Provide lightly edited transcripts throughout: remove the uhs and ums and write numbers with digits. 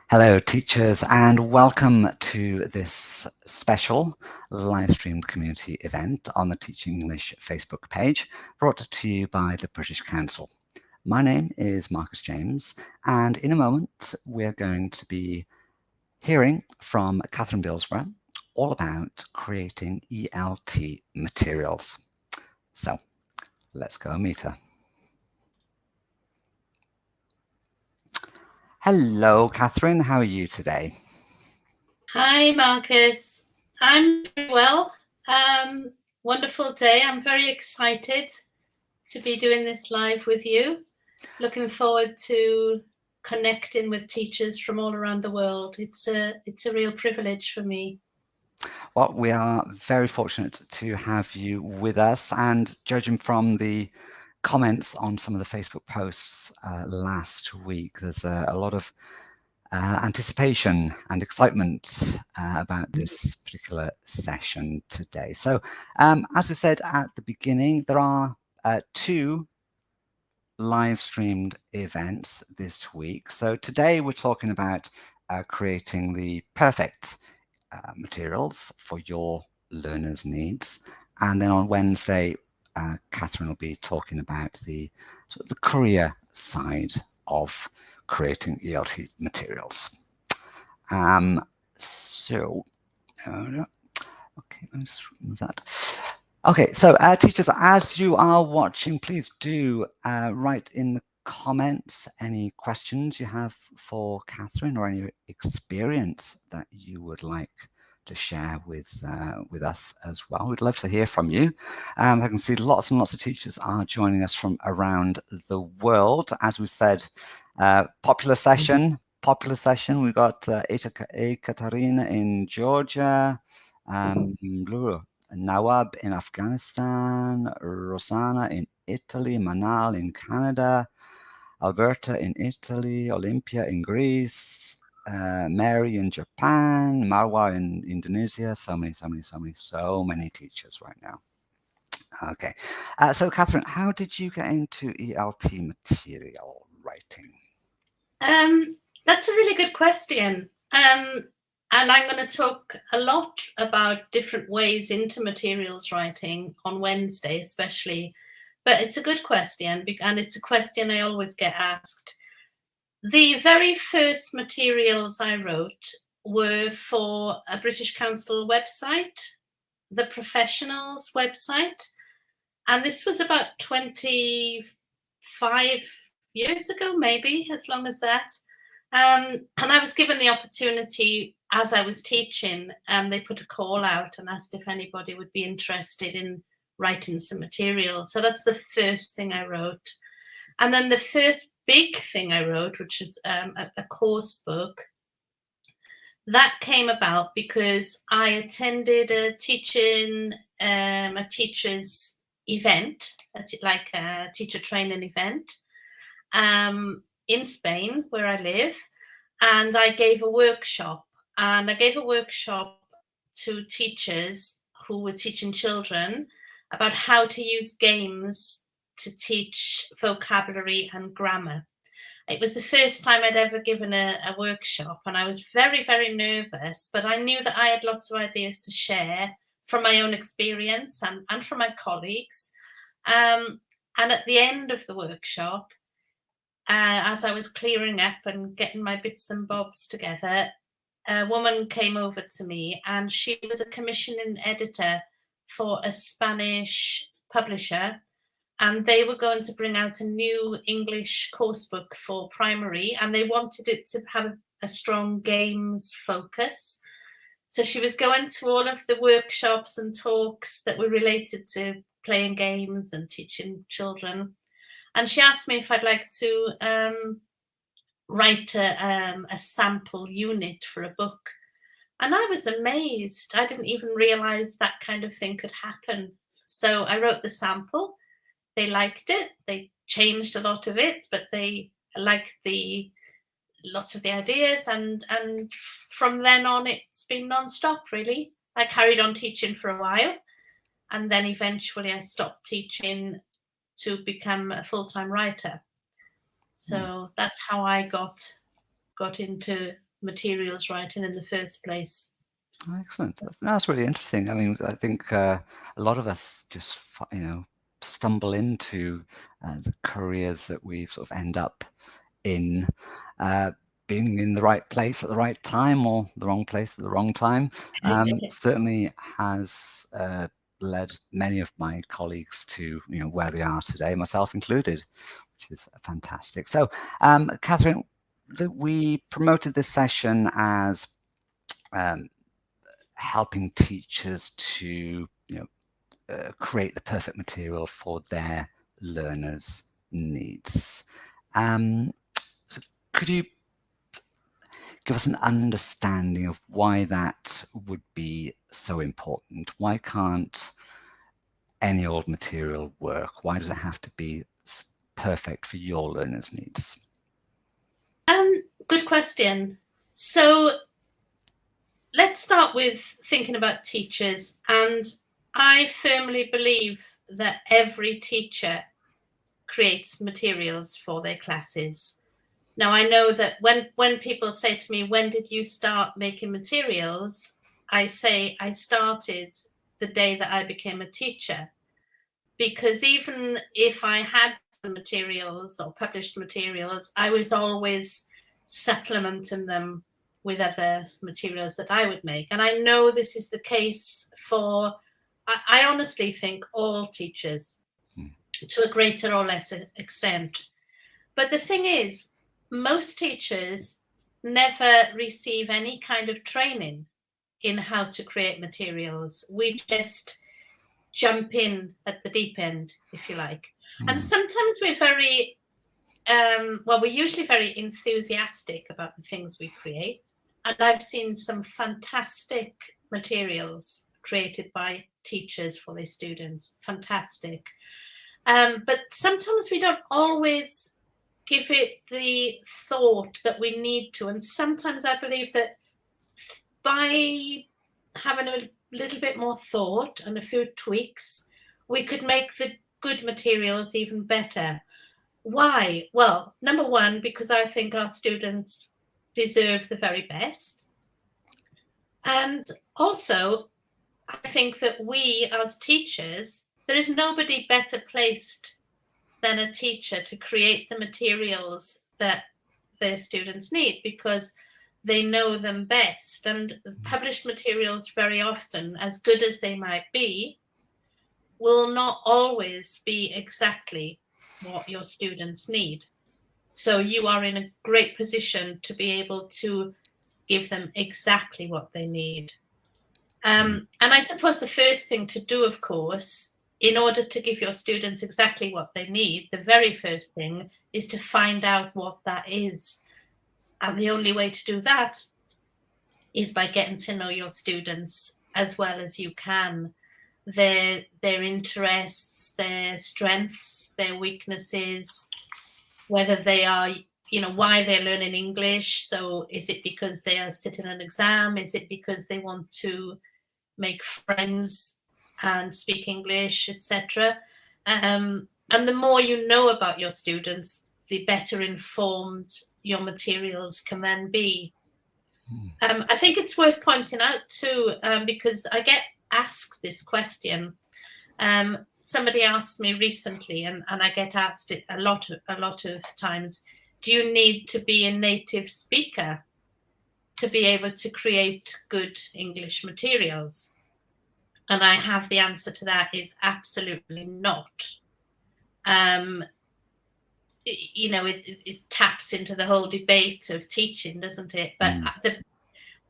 Hello, teachers, and welcome to this special live streamed community event on the Teaching English Facebook page, brought to you by the British Council. My name is Marcus James, and in a moment, we're going to be hearing from Katherine Bilsborough all about creating ELT materials. So let's go meet her. Hello, Katherine. How are you today? Hi, Marcus. I'm very well. Wonderful day. I'm very excited to be doing this live with you. Looking forward to connecting with teachers from all around the world. It's a real privilege for me. Well, we are very fortunate to have you with us, and judging from the comments on some of the Facebook posts last week, there's a lot of anticipation and excitement about this particular session today. So, as we said at the beginning, there are two live streamed events this week. So today we're talking about creating the perfect materials for your learners' needs. And then on Wednesday, Katherine will be talking about the career side of creating ELT materials. Okay, let's remove that. Okay, so teachers, as you are watching, please do write in the comments any questions you have for Katherine or any experience that you would like to share with us as well. We'd love to hear from you. I can see lots and lots of teachers are joining us from around the world. As we said, popular session. We've got Ekaterina in Georgia, Nawab in Afghanistan, Rosanna in Italy, Manal in Canada, Alberta in Italy, Olympia in Greece, Mary in Japan, Marwa in Indonesia. So many teachers right now. Okay, so Katherine, how did you get into ELT material writing? That's a really good question. And I'm going to talk a lot about different ways into materials writing on Wednesday, especially. But it's a good question, and it's a question I always get asked. The very first materials I wrote were for a British Council website, the Professionals website, and this was about 25 years ago, maybe, as long as that. And I was given the opportunity as I was teaching, and they put a call out and asked if anybody would be interested in writing some material. So that's the first thing I wrote. And then the first big thing I wrote, which is a course book, that came about because I attended a teacher's event, like a teacher training event, in Spain, where I live, and I gave a workshop. And I gave a workshop to teachers who were teaching children about how to use games to teach vocabulary and grammar. It was the first time I'd ever given a workshop, and I was very, very nervous, but I knew that I had lots of ideas to share from my own experience and from my colleagues. And at the end of the workshop, as I was clearing up and getting my bits and bobs together, a woman came over to me, and she was a commissioning editor for a Spanish publisher, and they were going to bring out a new English course book for primary, and they wanted it to have a strong games focus. So she was going to all of the workshops and talks that were related to playing games and teaching children. And she asked me if I'd like to write a sample unit for a book. And I was amazed. I didn't even realize that kind of thing could happen. So I wrote the sample. They liked it. They changed a lot of it, but they liked lots of the ideas. And from then on, it's been non-stop, really. I carried on teaching for a while, and then eventually I stopped teaching to become a full-time writer. So that's how I got into materials writing in the first place. Excellent. That's really interesting. I mean, I think a lot of us just, stumble into the careers that we sort of end up in, being in the right place at the right time or the wrong place at the wrong time. Certainly has led many of my colleagues to, where they are today, myself included, which is fantastic. So, Katherine, we promoted this session as helping teachers to create the perfect material for their learners' needs. So could you give us an understanding of why that would be so important? Why can't any old material work? Why does it have to be perfect for your learners' needs? Good question. So let's start with thinking about teachers. And I firmly believe that every teacher creates materials for their classes. Now, I know that when people say to me, when did you start making materials? I say I started the day that I became a teacher. Because even if I had some materials or published materials, I was always supplementing them with other materials that I would make. And I know this is the case for, I honestly think, all teachers to a greater or lesser extent. But the thing is, most teachers never receive any kind of training in how to create materials. We just jump in at the deep end, if you like. And sometimes we're very, we're usually very enthusiastic about the things we create. And I've seen some fantastic materials created by teachers for their students, fantastic. But sometimes we don't always give it the thought that we need to. And sometimes I believe that by having a little bit more thought and a few tweaks, we could make the good materials even better. Why? Well, number one, because I think our students deserve the very best. And also, I think that we as teachers, there is nobody better placed than a teacher to create the materials that their students need, because they know them best. And published materials very often, as good as they might be, will not always be exactly what your students need. So you are in a great position to be able to give them exactly what they need. And I suppose the first thing to do, of course, in order to give your students exactly what they need, the very first thing is to find out what that is. And the only way to do that is by getting to know your students as well as you can, their interests, their strengths, their weaknesses, whether they are, why they're learning English. So is it because they are sitting an exam? Is it because they want to make friends and speak English, etc.? And the more you know about your students, the better informed your materials can then be. I think it's worth pointing out too, because I get asked this question. Somebody asked me recently, and I get asked it a lot of times, do you need to be a native speaker to be able to create good English materials? And I have the answer to that is absolutely not. It taps into the whole debate of teaching, doesn't it? But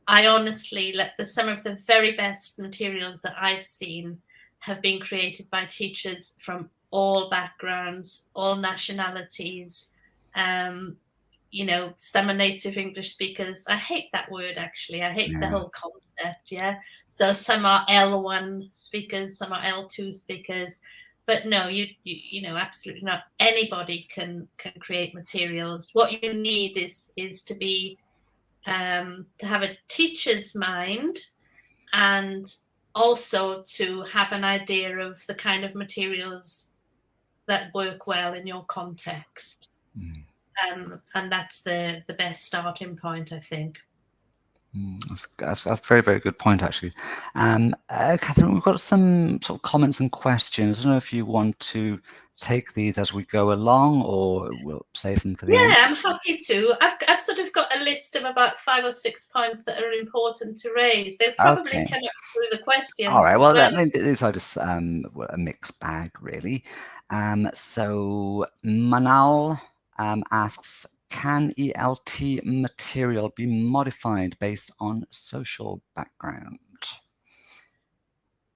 I honestly, some of the very best materials that I've seen have been created by teachers from all backgrounds, all nationalities. Some are native English speakers. I hate that word, actually. I hate the whole concept, yeah? So some are L1 speakers, some are L2 speakers. But no, you absolutely not. Anybody can create materials. What you need is to be to have a teacher's mind, and also to have an idea of the kind of materials that work well in your context. And that's the best starting point, I think. That's a very, very good point, actually. Catherine, we've got some sort of comments and questions. I don't know if you want to take these as we go along, or we'll save them for the end. Yeah, I'm happy to. I've sort of got a list of about 5 or 6 points that are important to raise. They'll probably Okay. come up through the questions. All right. Well, So, I mean, these are just a mixed bag, really. So Manal asks, can ELT material be modified based on social background?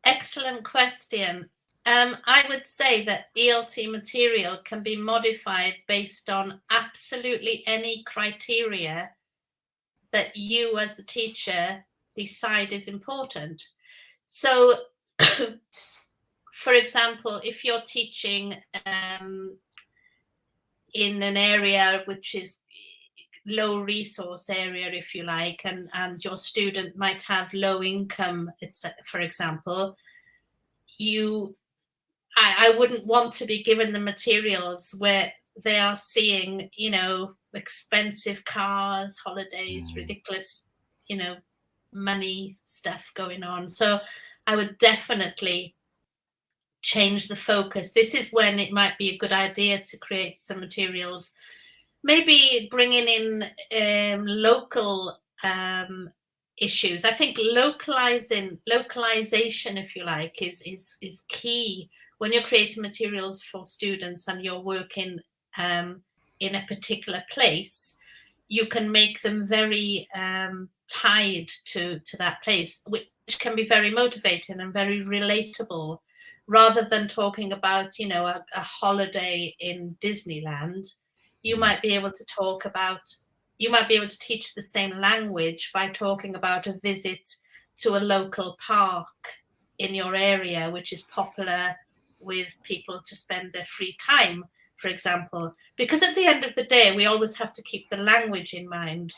excellent question. I would say that ELT material can be modified based on absolutely any criteria that you as a teacher decide is important. So, for example, if you're teaching in an area which is low resource area, if you like, and your student might have low income, for example, I wouldn't want to be given the materials where they are seeing, expensive cars, holidays, ridiculous, money stuff going on. So I would definitely change the focus. This is when it might be a good idea to create some materials, maybe bringing in local issues. I think localization, if you like, is key when you're creating materials for students and you're working in a particular place. You can make them very tied to that place, which can be very motivating and very relatable, rather than talking about, a holiday in Disneyland. You might be able to talk about, you might be able to teach the same language by talking about a visit to a local park in your area, which is popular with people to spend their free time, for example. Because at the end of the day, we always have to keep the language in mind.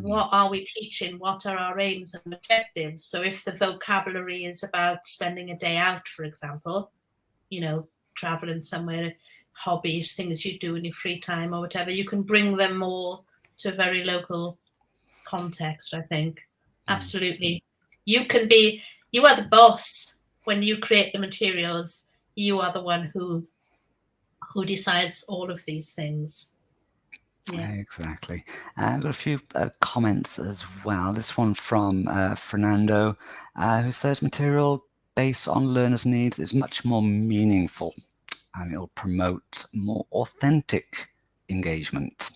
What are we teaching? What are our aims and objectives? So if the vocabulary is about spending a day out, for example, traveling somewhere, hobbies, things you do in your free time or whatever, you can bring them more to a very local context, I think. Absolutely. You are the boss when you create the materials. You are the one who decides all of these things. Yeah. Exactly. I've got a few comments as well. This one from Fernando, who says material based on learners' needs is much more meaningful and it'll promote more authentic engagement.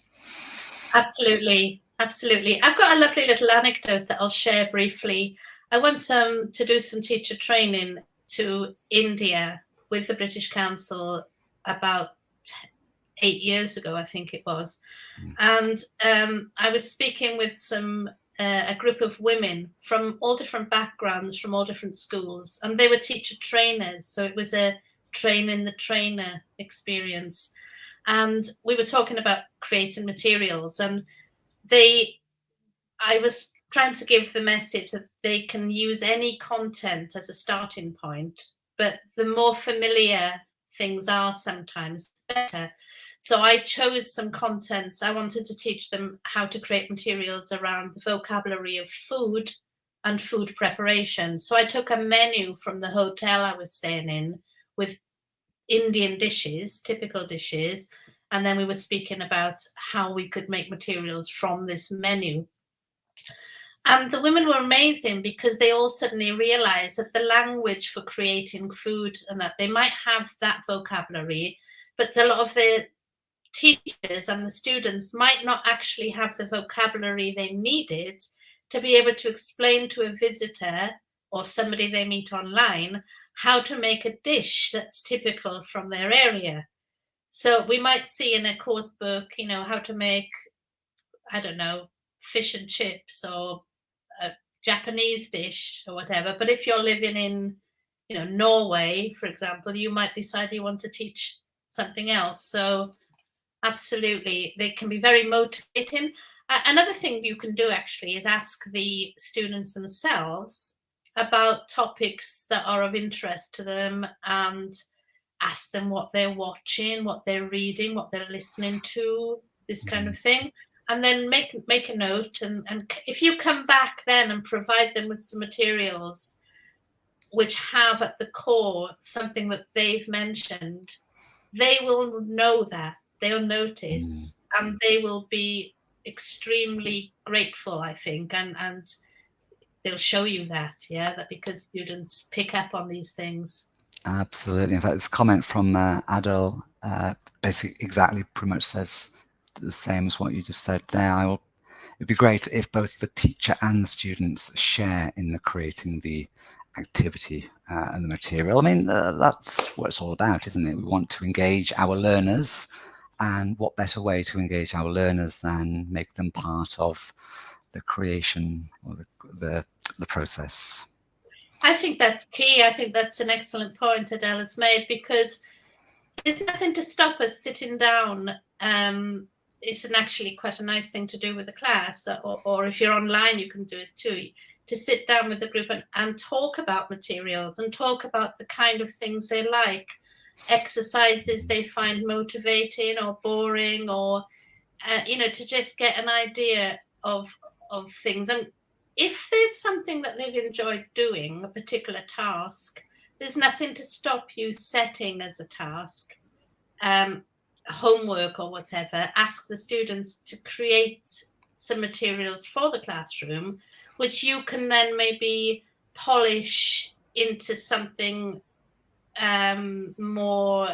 Absolutely. Absolutely. I've got a lovely little anecdote that I'll share briefly. I went to do some teacher training to India with the British Council about 8 years ago, I think it was. And I was speaking with a group of women from all different backgrounds, from all different schools, and they were teacher trainers. So it was a train the trainer experience. And we were talking about creating materials, and I was trying to give the message that they can use any content as a starting point, but the more familiar things are, sometimes the better. So I chose some content. I wanted to teach them how to create materials around the vocabulary of food and food preparation. So I took a menu from the hotel I was staying in with Indian dishes, typical dishes, and then we were speaking about how we could make materials from this menu. And the women were amazing because they all suddenly realized that the language for creating food, and that they might have that vocabulary, but a lot of the teachers and the students might not actually have the vocabulary they needed to be able to explain to a visitor or somebody they meet online how to make a dish that's typical from their area. So we might see in a course book, how to make, I don't know, fish and chips or a Japanese dish or whatever. But if you're living in, Norway, for example, you might decide you want to teach something else. So absolutely, they can be very motivating. Another thing you can do actually is ask the students themselves about topics that are of interest to them, and ask them what they're watching, what they're reading, what they're listening to, this kind of thing. and then make a note, and if you come back then and provide them with some materials which have at the core something that they've mentioned, they will know that, they'll notice, and they will be extremely grateful, I think, and they'll show you that, that because students pick up on these things. Absolutely. In fact, this comment from Adel basically exactly pretty much says the same as what you just said there. It'd be great if both the teacher and the students share in the creating the activity and the material. I mean, that's what it's all about, isn't it? We want to engage our learners, and what better way to engage our learners than make them part of the creation or the process. I think that's key. I think that's an excellent point Adele has made, because there's nothing to stop us sitting down. It's actually quite a nice thing to do with the class, or if you're online, you can do it too, to sit down with the group and talk about materials and talk about the kind of things they like, exercises they find motivating or boring, or to just get an idea of things. And if there's something that they've enjoyed doing, a particular task, there's nothing to stop you setting as a task, homework or whatever. Ask the students to create some materials for the classroom, which you can then maybe polish into something more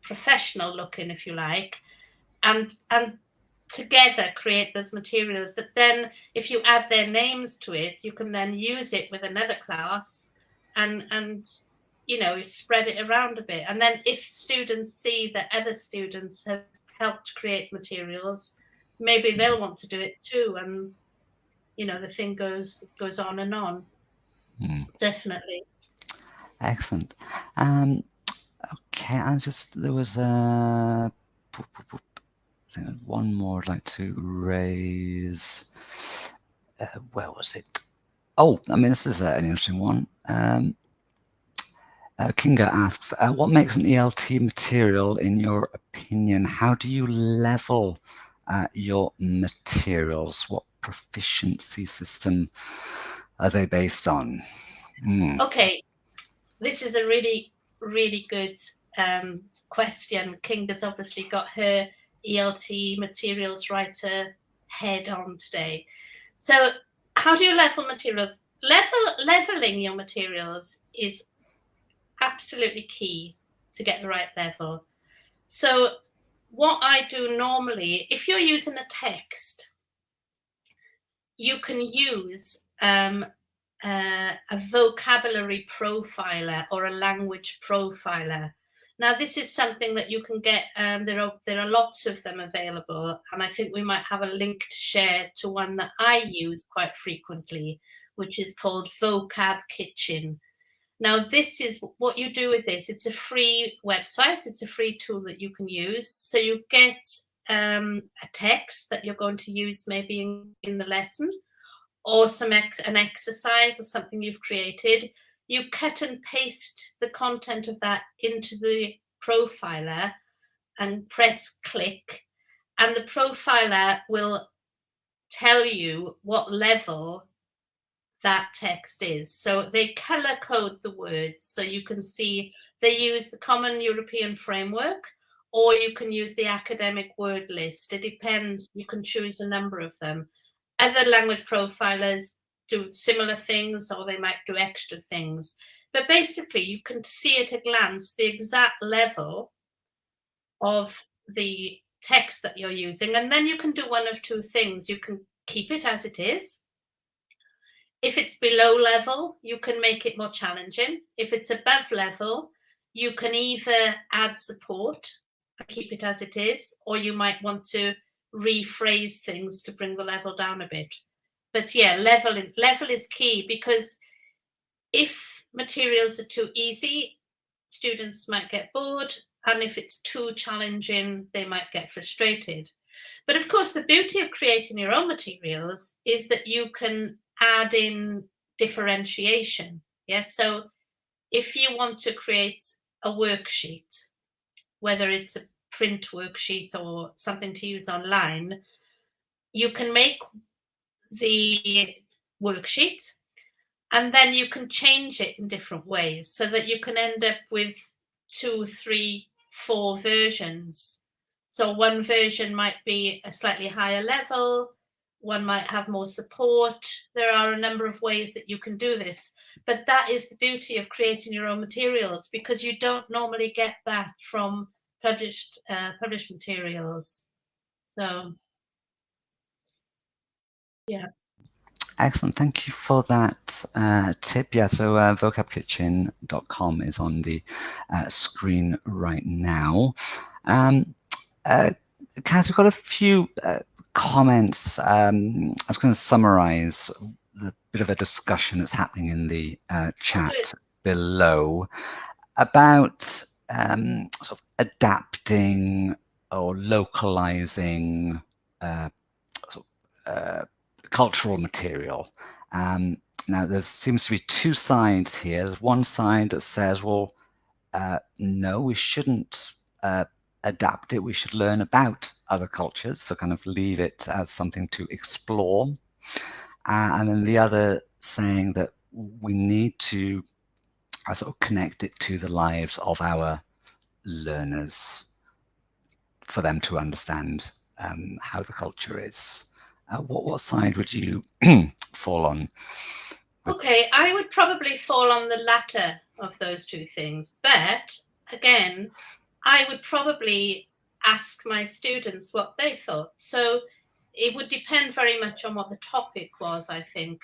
professional looking, if you like, and together create those materials that then, if you add their names to it, you can then use it with another class and spread it around a bit. And then if students see that other students have helped create materials, maybe they'll want to do it too, and the thing goes on and on. Definitely. Excellent. Okay, there was one more I'd like to raise. Where was it? Oh, I mean, this is an interesting one. Kinga asks, what makes an ELT material in your opinion? How do you level your materials? What proficiency system are they based on? Okay, this is a really, really good question. Kinga's obviously got her ELT materials writer head on today. So how do you level materials? Leveling your materials is absolutely key to get the right level. So what I do normally, if you're using a text, you can use a vocabulary profiler or a language profiler. Now, this is something that you can get. There are lots of them available, and I think we might have a link to share to one that I use quite frequently, which is called Vocab Kitchen. Now, this is what you do with this. It's a free website. It's a free tool that you can use. So you get a text that you're going to use maybe in the lesson, or an exercise or something you've created. You cut and paste the content of that into the profiler and press click, and the profiler will tell you what level that text is. So they color code the words, so you can see they use the Common European Framework, or you can use the academic word list. It depends. You can choose a number of them. Other language profilers do similar things, or they might do extra things. But basically, you can see at a glance the exact level of the text that you're using. And then you can do one of two things. You can keep it as it is. If it's below level, you can make it more challenging. If it's above level, you can either add support and keep it as it is, or you might want to rephrase things to bring the level down a bit. But yeah, level is key, because if materials are too easy, students might get bored, and if it's too challenging, they might get frustrated. But of course, the beauty of creating your own materials is that you can add in differentiation. Yes, so if you want to create a worksheet, whether it's a print worksheet or something to use online, you can make the worksheet, and then you can change it in different ways so that you can end up with 2, 3, 4 versions. So one version might be a slightly higher level, one might have more support. There are a number of ways that you can do this, but that is the beauty of creating your own materials, because you don't normally get that from published materials. So yeah. Excellent. Thank you for that tip. Yeah, so vocabkitchen.com is on the screen right now. Kath, we've got a few comments. I was going to summarize the bit of a discussion that's happening in the chat below about sort of adapting or localizing cultural material. Now, there seems to be two sides here. There's one side that says, well, no, we shouldn't adapt it. We should learn about other cultures, so kind of leave it as something to explore. And then the other saying that we need to sort of connect it to the lives of our learners for them to understand how the culture is. What side would you fall on? Okay, I would probably fall on the latter of those two things. But again, I would probably ask my students what they thought. So it would depend very much on what the topic was, I think.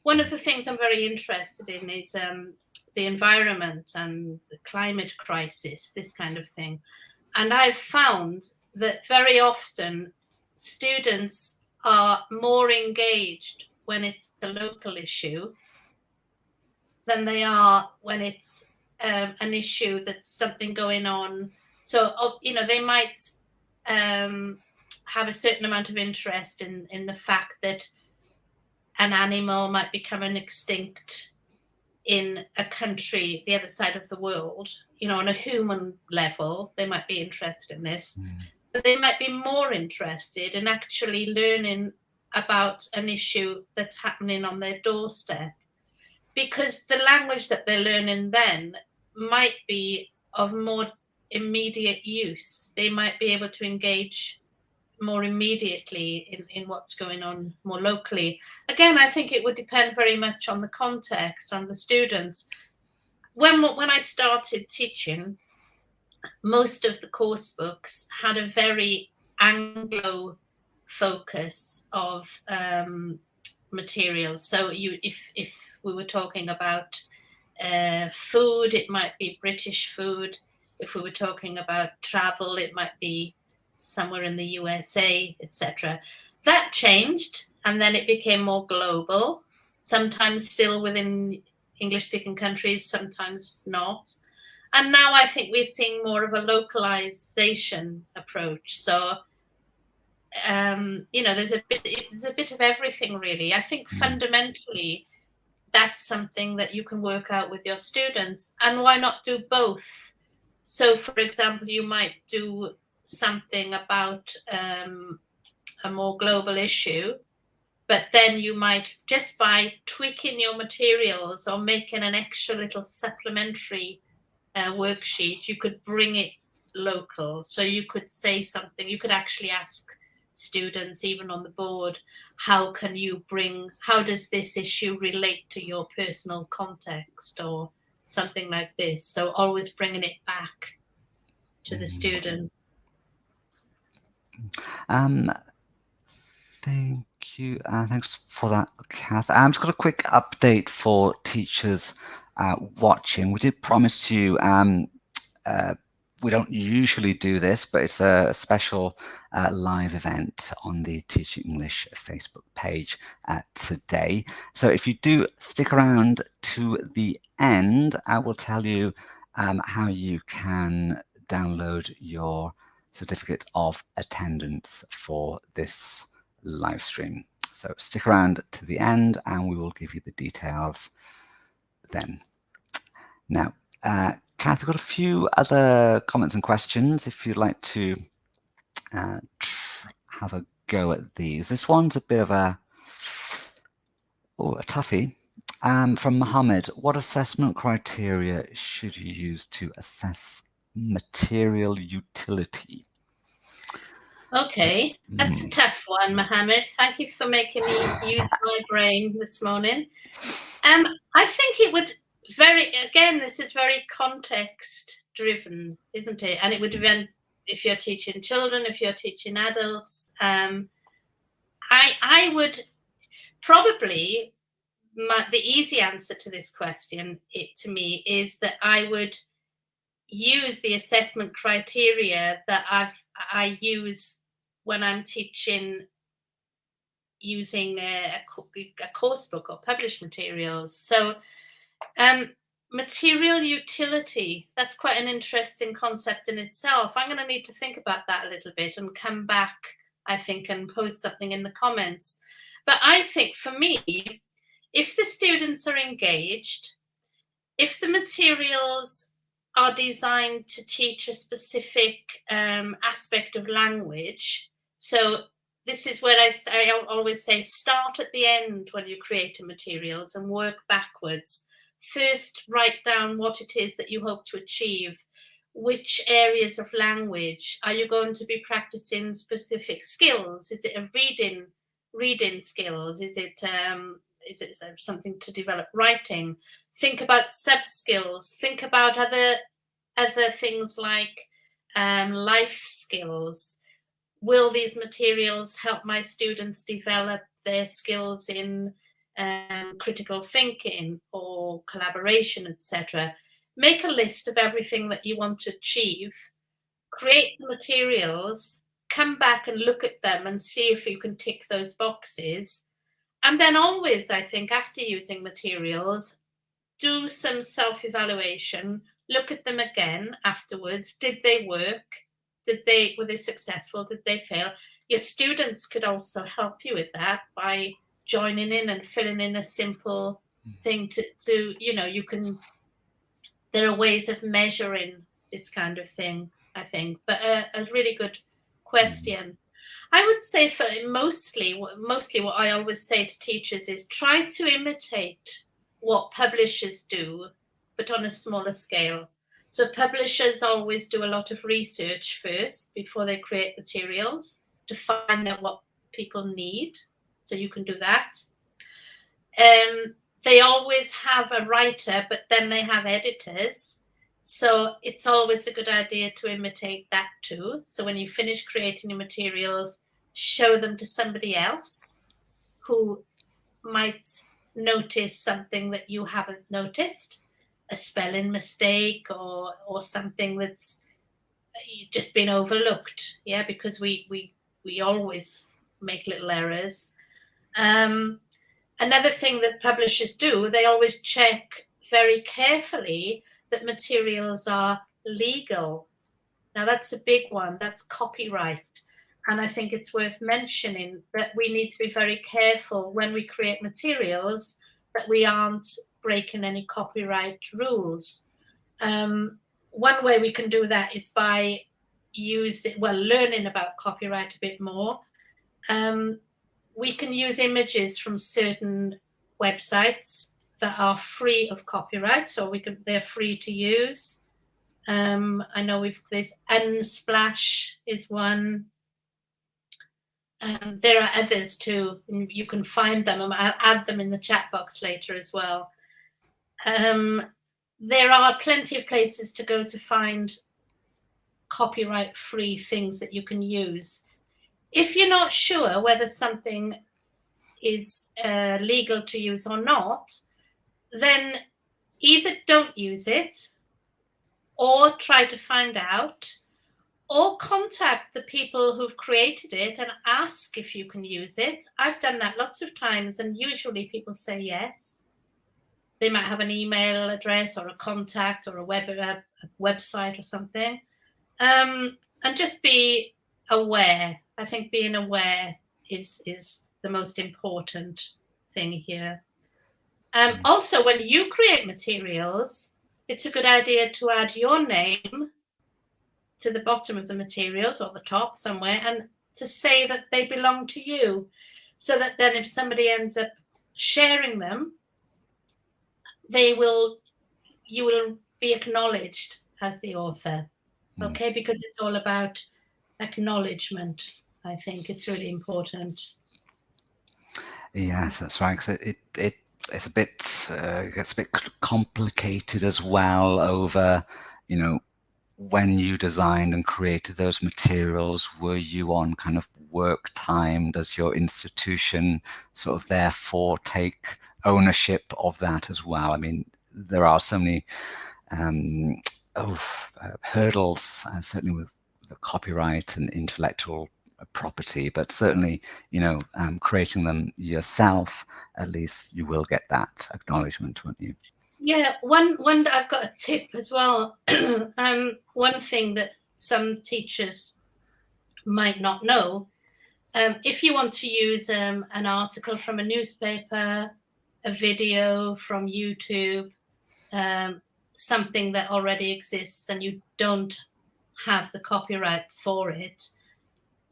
One of the things I'm very interested in is the environment and the climate crisis, this kind of thing. And I've found that very often students are more engaged when it's a local issue than they are when it's an issue that's something going on. So, you know, they might have a certain amount of interest in the fact that an animal might become extinct in a country the other side of the world. You know, on a human level, they might be interested in this, but they might be more interested in actually learning about an issue that's happening on their doorstep, because the language that they're learning then might be of more immediate use. They might be able to engage more immediately in what's going on more locally. Again, I think it would depend very much on the context, on the students. When I started teaching, most of the course books had a very Anglo focus of materials. So if we were talking about food, it might be British food. If we were talking about travel, it might be somewhere in the USA, etc. That changed, and then it became more global, sometimes still within English-speaking countries, sometimes not. And now I think we're seeing more of a localization approach. So you know, there's a bit of everything, really. I think fundamentally that's something that you can work out with your students. And why not do both? So, for example, you might do something about a more global issue, but then you might, just by tweaking your materials or making an extra little supplementary worksheet, you could bring it local. So you could say something, you could actually ask students, even on the board, how does this issue relate to your personal context, or something like this. So always bringing it back to the students. Thank you. Thanks for that, Kath. I've just got a quick update for teachers watching. We did promise you we don't usually do this, but it's a special live event on the Teaching English Facebook page today. So if you do stick around to the end, I will tell you how you can download your certificate of attendance for this live stream. So stick around to the end and we will give you the details then. Now, Kath, I've got a few other comments and questions if you'd like to have a go at these. This one's a bit of a toughie. From Mohammed, what assessment criteria should you use to assess material utility? Okay, that's a tough one, Mohammed. Thank you for making me use my brain this morning. I think it would this is very context driven, isn't it? And it would depend if you're teaching children, if you're teaching adults. I would probably, the easy answer to this question, to me, is that I would use the assessment criteria that I use when I'm teaching using a course book or published materials. So material utility, that's quite an interesting concept in itself. I'm going to need to think about that a little bit and come back, I think, and post something in the comments. But I think for me, if the students are engaged, if the materials are designed to teach a specific aspect of language, so this is where I always say start at the end when you create the materials and work backwards. First, write down what it is that you hope to achieve. Which areas of language are you going to be practicing specific skills? Is it a reading skills? Is it something to develop writing? Think about sub skills. Think about other things like life skills. Will these materials help my students develop their skills in critical thinking or collaboration, etc.? Make a list of everything that you want to achieve, create the materials, come back and look at them and see if you can tick those boxes. And then always, I think, after using materials, do some self-evaluation, look at them again afterwards. Did they work? Were they successful? Did they fail? Your students could also help you with that by joining in and filling in a simple thing to you can, there are ways of measuring this kind of thing, I think. But a really good question. I would say for mostly what I always say to teachers is try to imitate what publishers do, but on a smaller scale. So publishers always do a lot of research first before they create materials to find out what people need. So you can do that. They always have a writer, but then they have editors. So it's always a good idea to imitate that too. So when you finish creating your materials, show them to somebody else who might notice something that you haven't noticed, a spelling mistake or something that's just been overlooked. Yeah, because we always make little errors. Another thing that publishers do, they always check very carefully that materials are legal. Now that's a big one, that's copyright. And I think it's worth mentioning that we need to be very careful when we create materials that we aren't breaking any copyright rules. One way we can do that is by learning about copyright a bit more. We can use images from certain websites that are free of copyright, so they're free to use. I know there's Unsplash is one. There are others too. You can find them. I'll add them in the chat box later as well. There are plenty of places to go to find copyright-free things that you can use. If you're not sure whether something is legal to use or not, then either don't use it or try to find out, or contact the people who've created it and ask if you can use it. I've done that lots of times, and usually people say yes. They might have an email address or a contact or a website or something. And just be aware. I think being aware is the most important thing here. Also, when you create materials, it's a good idea to add your name to the bottom of the materials or the top somewhere, and to say that they belong to you, so that then if somebody ends up sharing them, you will be acknowledged as the author. Okay, because it's all about acknowledgement. I think it's really important. Yes, that's right. 'Cause it's a bit gets a bit complicated as well over, you know, when you designed and created those materials, were you on kind of work time? Does your institution sort of therefore take ownership of that as well? I mean, there are so many hurdles, certainly with the copyright and intellectual property, but certainly, you know, creating them yourself, at least you will get that acknowledgement, won't you? Yeah, one I've got a tip as well. One thing that some teachers might not know, if you want to use an article from a newspaper, a video from YouTube, something that already exists and you don't have the copyright for it,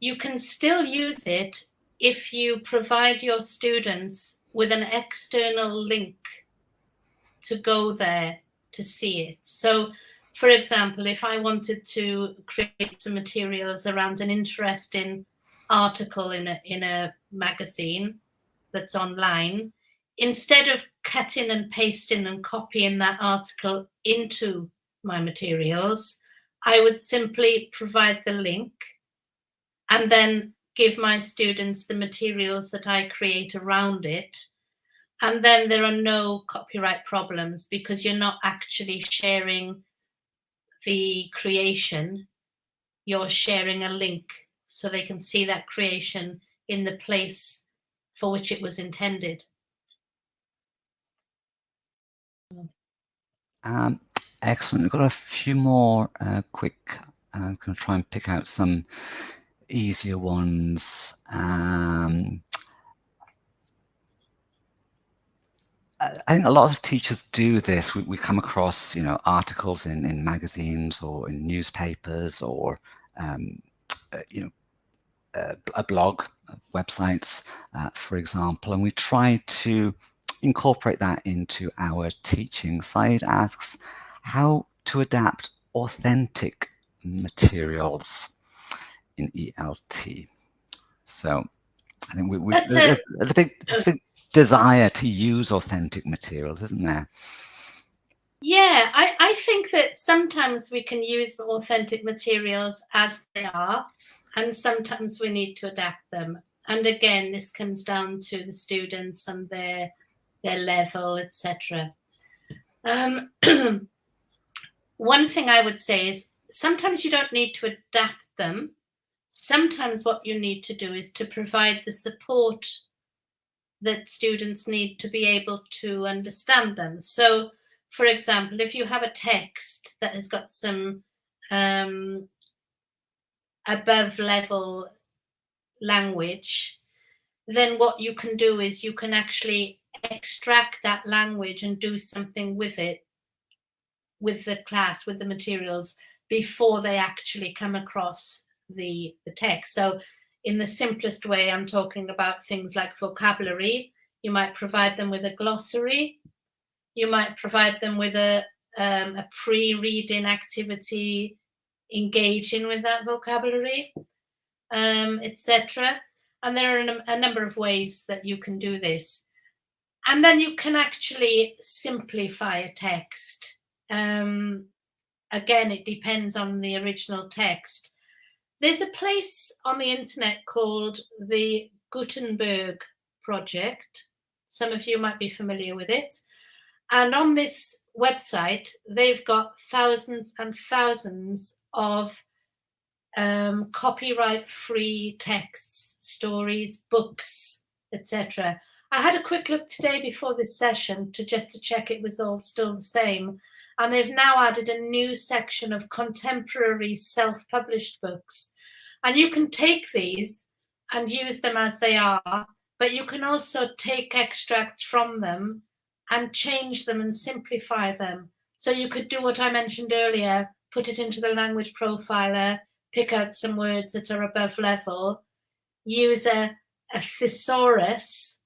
you can still use it if you provide your students with an external link to go there to see it. So, for example, if I wanted to create some materials around an interesting article in a magazine that's online, instead of cutting and pasting and copying that article into my materials, I would simply provide the link and then give my students the materials that I create around it. And then there are no copyright problems because you're not actually sharing the creation, you're sharing a link so they can see that creation in the place for which it was intended. Excellent. We've got a few more quick, I'm going to try and pick out some easier ones. I think a lot of teachers do this. We come across, you know, articles in magazines or in newspapers or, you know, a blog, websites, for example, and we try to incorporate that into our teaching. Said asks how to adapt authentic materials in ELT. So I think there's a big desire to use authentic materials, isn't there? Yeah, I think that sometimes we can use the authentic materials as they are, and sometimes we need to adapt them. And again, this comes down to the students and their level, etc. One thing I would say is sometimes you don't need to adapt them. Sometimes what you need to do is to provide the support that students need to be able to understand them. So, for example, if you have a text that has got some above level language, then what you can do is you can actually extract that language and do something with it, with the class, with the materials, before they actually come across the text. So in the simplest way, I'm talking about things like vocabulary. You might provide them with a glossary. You might provide them with a pre-reading activity engaging with that vocabulary, etc. And there are a number of ways that you can do this. And then you can actually simplify a text. Again, it depends on the original text. There's a place on the internet called the Gutenberg Project. Some of you might be familiar with it. And on this website, they've got thousands and thousands of copyright-free texts, stories, books, etc. I had a quick look today before this session to check it was all still the same. And they've now added a new section of contemporary self-published books. And you can take these and use them as they are, but you can also take extracts from them and change them and simplify them. So you could do what I mentioned earlier, put it into the language profiler, pick out some words that are above level, use a thesaurus,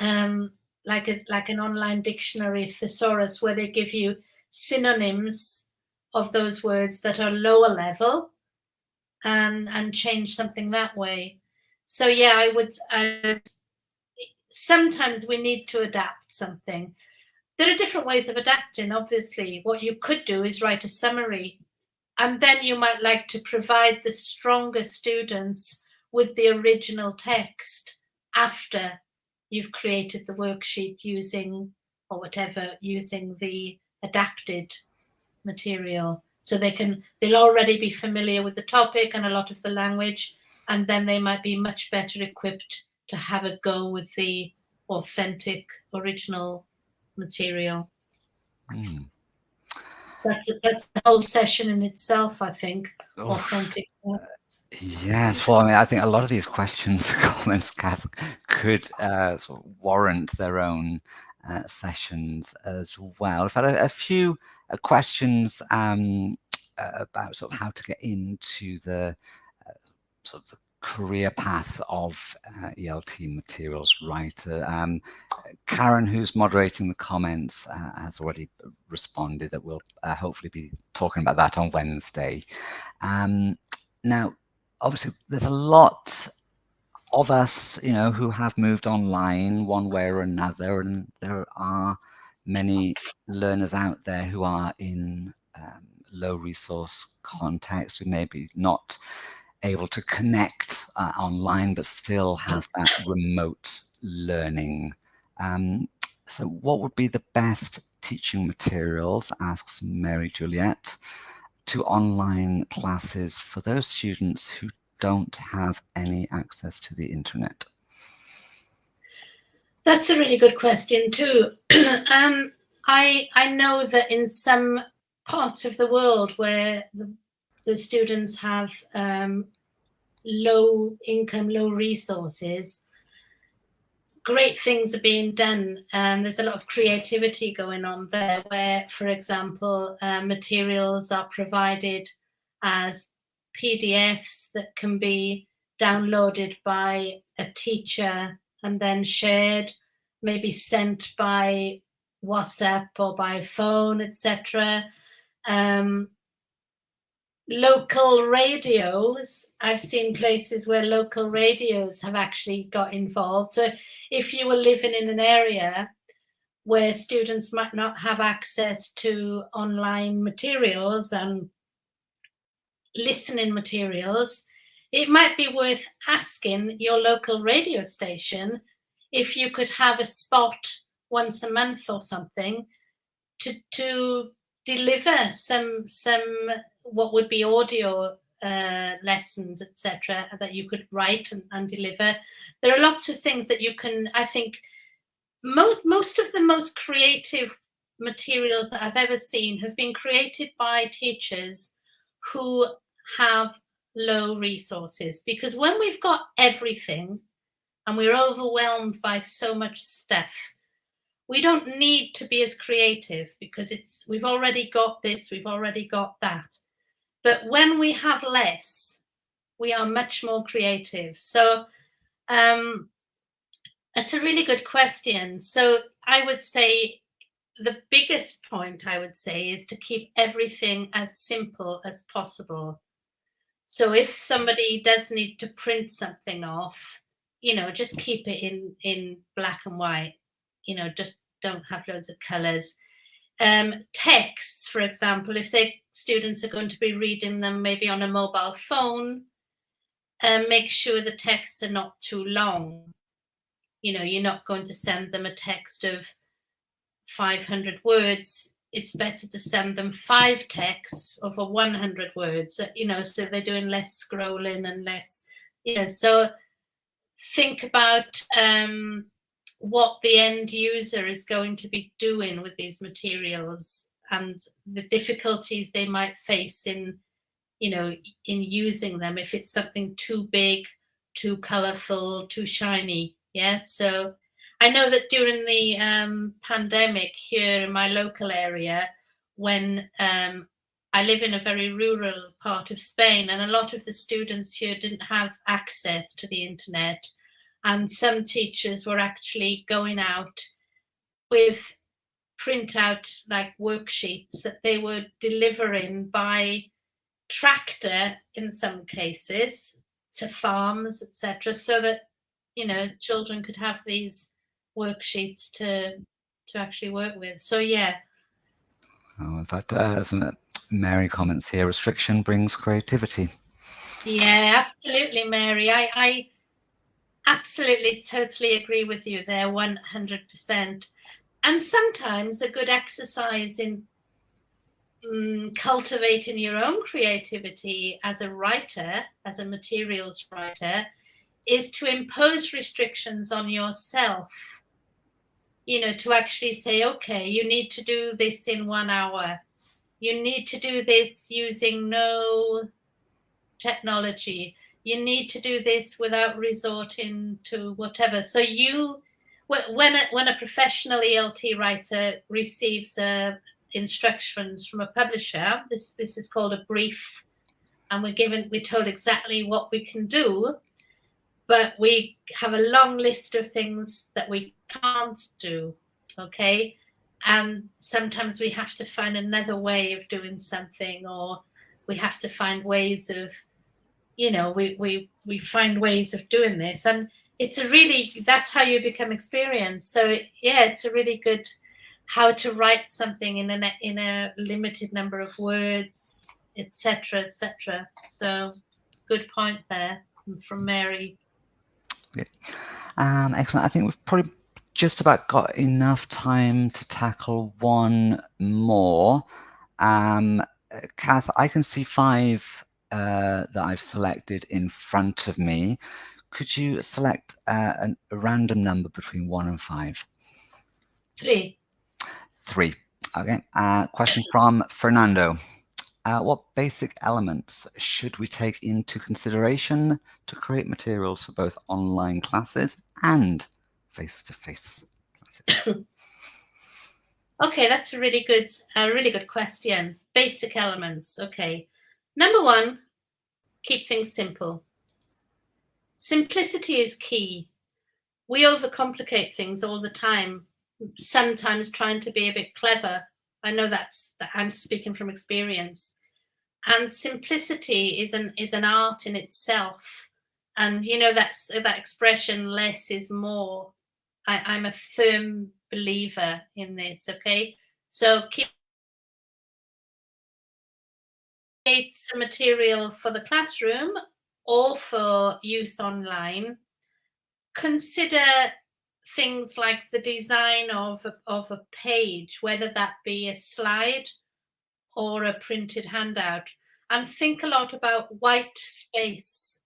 like an online dictionary thesaurus, where they give you synonyms of those words that are lower level, and change something that way. So yeah, I would sometimes we need to adapt something. There are different ways of adapting, obviously. What you could do is write a summary, and then you might like to provide the stronger students with the original text after you've created the worksheet using, or whatever, using the adapted material. So they'll already be familiar with the topic and a lot of the language, and then they might be much better equipped to have a go with the authentic original material. Mm. That's a whole session in itself, I think. Oof. Authentic. Yes, well, I mean, I think a lot of these questions, comments, Kath, could sort of warrant their own sessions as well. I've had a few questions about sort of how to get into the sort of the career path of ELT materials writer. Karen, who's moderating the comments, has already responded that we'll hopefully be talking about that on Wednesday. Now, obviously, there's a lot of us, who have moved online one way or another, and there are many learners out there who are in low resource context, who maybe not able to connect online, but still have that remote learning. So what would be the best teaching materials, asks Mary Juliet, to online classes for those students who don't have any access to the internet? That's a really good question too. I know that in some parts of the world where the students have low income, low resources, great things are being done. There's a lot of creativity going on there, where, for example, materials are provided as PDFs that can be downloaded by a teacher and then shared, maybe sent by WhatsApp or by phone, etc. Local radios, I've seen places where local radios have actually got involved. So if you were living in an area where students might not have access to online materials and listening materials, it might be worth asking your local radio station if you could have a spot once a month or something to deliver some what would be audio lessons, etc., that you could write and deliver. There are lots of things that you can, I think, most of the most creative materials that I've ever seen have been created by teachers who have low resources, because when we've got everything and we're overwhelmed by so much stuff, we don't need to be as creative, because we've already got this, we've already got that. But when we have less, we are much more creative. So that's a really good question. So I would say the biggest point I would say is to keep everything as simple as possible. So if somebody does need to print something off, just keep it in black and white. Just don't have loads of colors. Texts, for example, if their students are going to be reading them maybe on a mobile phone, make sure the texts are not too long. You're not going to send them a text of 500 words. It's better to send them 5 texts of 100 words, so they're doing less scrolling and less, so think about what the end user is going to be doing with these materials and the difficulties they might face in using them, if it's something too big, too colorful, too shiny. Yeah, so I know that during the pandemic here in my local area, when I live in a very rural part of Spain, and a lot of the students here didn't have access to the internet. And some teachers were actually going out with printout like worksheets that they were delivering by tractor in some cases to farms, etc., so that children could have these worksheets to actually work with. So yeah. Oh, in fact, Mary comments here, restriction brings creativity. Yeah, absolutely, Mary. I absolutely totally agree with you there, 100%. And sometimes a good exercise in cultivating your own creativity as a writer, as a materials writer, is to impose restrictions on yourself. To actually say, okay, you need to do this in 1 hour. You need to do this using no technology. You need to do this without resorting to whatever. So when a professional ELT writer receives instructions from a publisher, this is called a brief, and we're told exactly what we can do, but we have a long list of things that we can't do. Okay. And sometimes we have to find another way of doing something, or we have to find ways of, we find ways of doing this. And that's how you become experienced. So yeah, it's a really good how to write something in a limited number of words, etc., etc. So good point there from Mary. Okay. Excellent. I think we've probably just about got enough time to tackle one more. Kath, I can see 5 that I've selected in front of me. Could you select a random number between 1 and 5? 3. 3. Okay. Question from Fernando. What basic elements should we take into consideration to create materials for both online classes and face-to-face classes? Okay, that's a really good question. Basic elements. Okay. Number 1, keep things simple. Simplicity is key. We overcomplicate things all the time, sometimes trying to be a bit clever. I know that I'm speaking from experience. And simplicity is an art in itself. And that's that expression, less is more. I'm a firm believer in this. Okay, so keep some material for the classroom or for use online. Consider things like the design of a page, whether that be a slide or a printed handout, and think a lot about white space.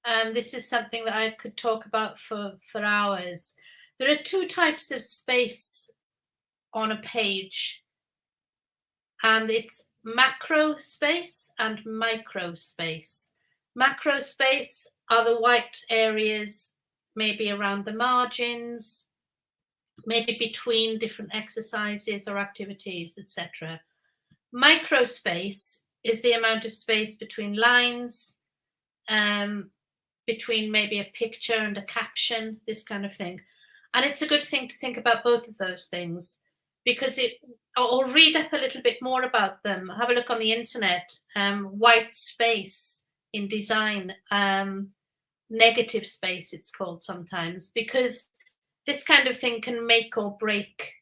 And this is something that I could talk about for hours. There are 2 types of space on a page, and it's macro space and micro space. Macro space are the white areas, maybe around the margins, maybe between different exercises or activities, etc. Micro space is the amount of space between lines, between maybe a picture and a caption, this kind of thing. And it's a good thing to think about both of those things, because or read up a little bit more about them. Have a look on the internet. White space in design, negative space it's called sometimes, because this kind of thing can make or break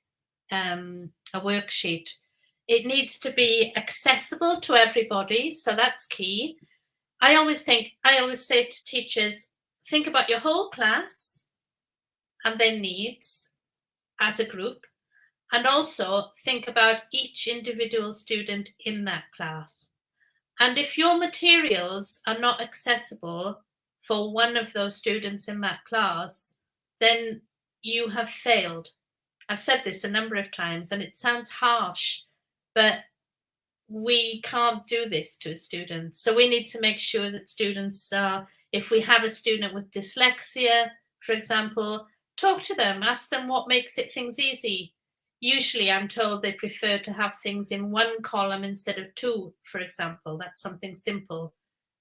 a worksheet. It needs to be accessible to everybody, so that's key. I always say to teachers, think about your whole class and their needs as a group, and also think about each individual student in that class. And if your materials are not accessible for one of those students in that class, then you have failed. I've said this a number of times, and it sounds harsh, but we can't do this to students. So we need to make sure that students, if we have a student with dyslexia, for example, talk to them, ask them what makes things easy. usually I'm told they prefer to have things in one column instead of two, for example. That's something simple,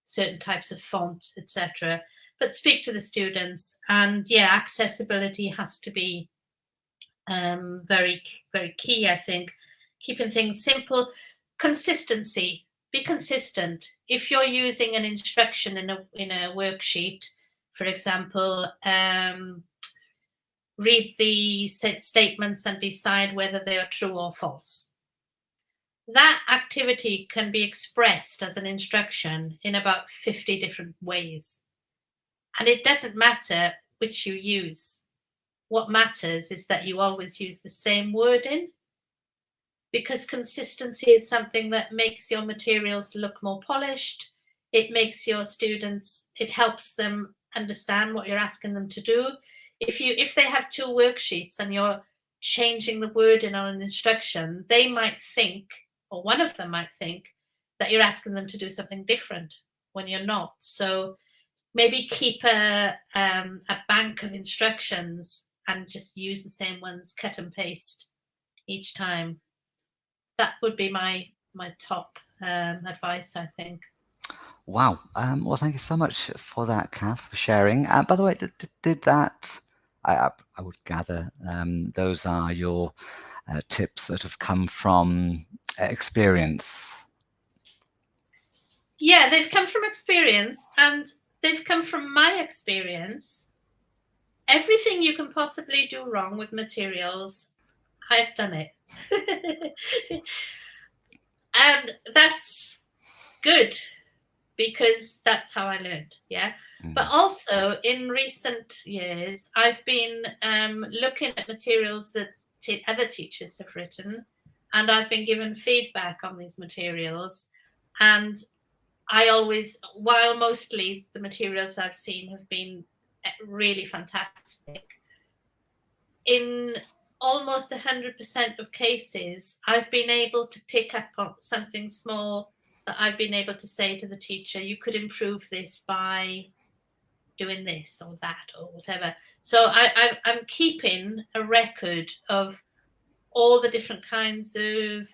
certain types of font, etc. But speak to the students, and yeah, accessibility has to be very, very key, I think. Keeping things simple. Consistency. Be consistent. If you're using an instruction in a worksheet, for example, read the statements and decide whether they are true or false. That activity can be expressed as an instruction in about 50 different ways. And it doesn't matter which you use. What matters is that you always use the same wording, because consistency is something that makes your materials look more polished. It makes your students, it helps them understand what you're asking them to do. If they have two worksheets and you're changing the wording on an instruction, they might think, or one of them might think, that you're asking them to do something different when you're not. So maybe keep a bank of instructions and just use the same ones, cut and paste each time. That would be my top advice, I think. Wow. Well, thank you so much for that, Kath, for sharing. By the way, did that, I would gather, those are your tips that have come from experience. Yeah, they've come from experience, and they've come from my experience. Everything you can possibly do wrong with materials, I've done it. And that's good, because that's how I learned. Yeah. But also in recent years, I've been looking at materials that other teachers have written, and I've been given feedback on these materials. And I always, while mostly the materials I've seen have been really fantastic, in almost 100% of cases, I've been able to pick up on something small that I've been able to say to the teacher, you could improve this by doing this or that or whatever. So I'm keeping a record of all the different kinds of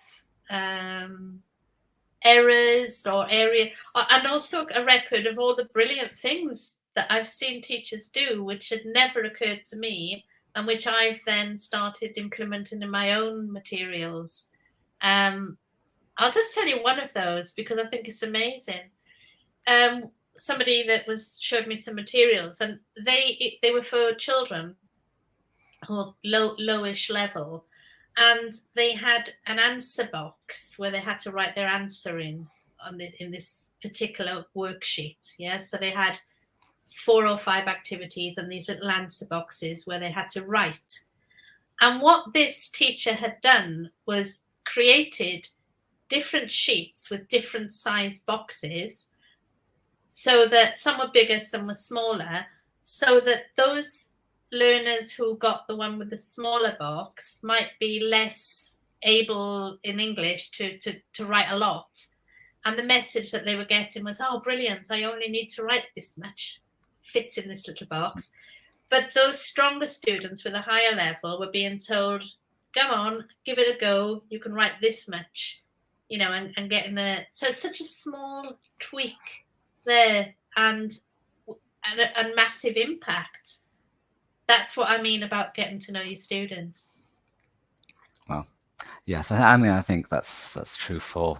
errors or area, and also a record of all the brilliant things that I've seen teachers do, which had never occurred to me, and which I've then started implementing in my own materials. I'll just tell you one of those because I think it's amazing. Somebody that showed me some materials, and they were for children who are lowish level, and they had an answer box where they had to write their answer in this particular worksheet. Yeah, so they had 4 or 5 activities and these little answer boxes where they had to write. And what this teacher had done was created different sheets with different size boxes, so that some were bigger, some were smaller, so that those learners who got the one with the smaller box might be less able in English to write a lot. And the message that they were getting was, oh, brilliant, I only need to write this much, fits in this little box. But those stronger students with a higher level were being told, come on, give it a go, you can write this much, you know, and getting so such a small tweak there, and massive impact. That's what I mean about getting to know your students. Well, yes, I mean, I think that's true for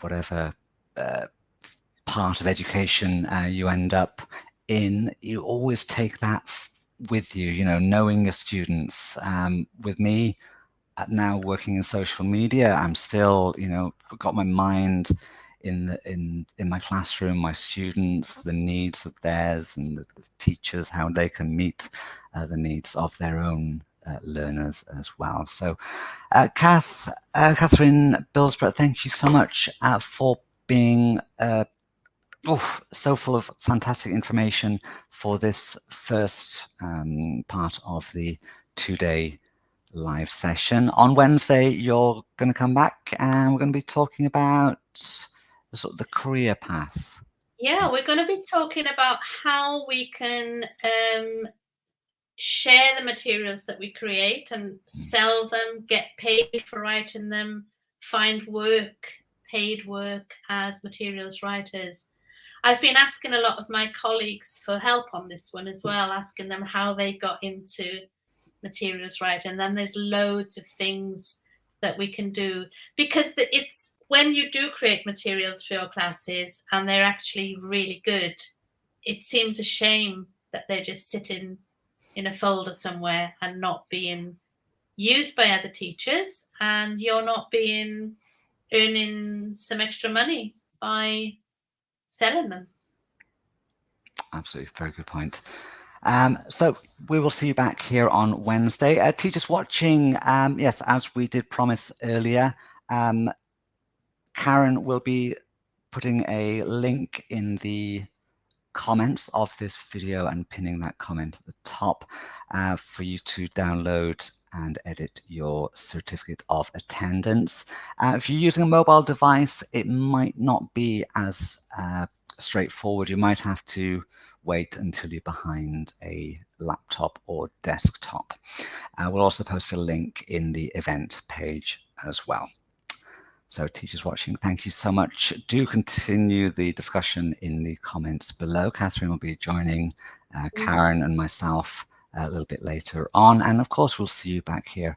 whatever part of education you end up in. You always take that with you, you know, knowing your students. With me now working in social media, I'm still, you know, got my mind in my classroom, my students, the needs of theirs, and the teachers, how they can meet the needs of their own learners as well. So Katherine Bilsborough, thank you so much for being so full of fantastic information for this first part of the 2-day live session. On Wednesday, you're going to come back and we're going to be talking about sort of the career path. Yeah, we're going to be talking about how we can share the materials that we create and sell them, get paid for writing them, find work, paid work as materials writers. I've been asking a lot of my colleagues for help on this one as well, asking them how they got into materials writing. And then there's loads of things that we can do, because it's when you do create materials for your classes and they're actually really good, it seems a shame that they're just sitting in a folder somewhere and not being used by other teachers, and you're not earning some extra money by selling them. Absolutely, very good point. So we will see you back here on Wednesday. Teachers watching, yes, as we did promise earlier, Karen will be putting a link in the comments of this video and pinning that comment at the top for you to download and edit your certificate of attendance. If you're using a mobile device, it might not be as straightforward. You might have to wait until you're behind a laptop or desktop. We'll also post a link in the event page as well. So teachers watching, thank you so much. Do continue the discussion in the comments below. Katherine will be joining Karen and myself a little bit later on. And of course, we'll see you back here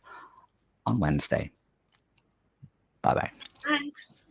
on Wednesday. Bye-bye. Thanks.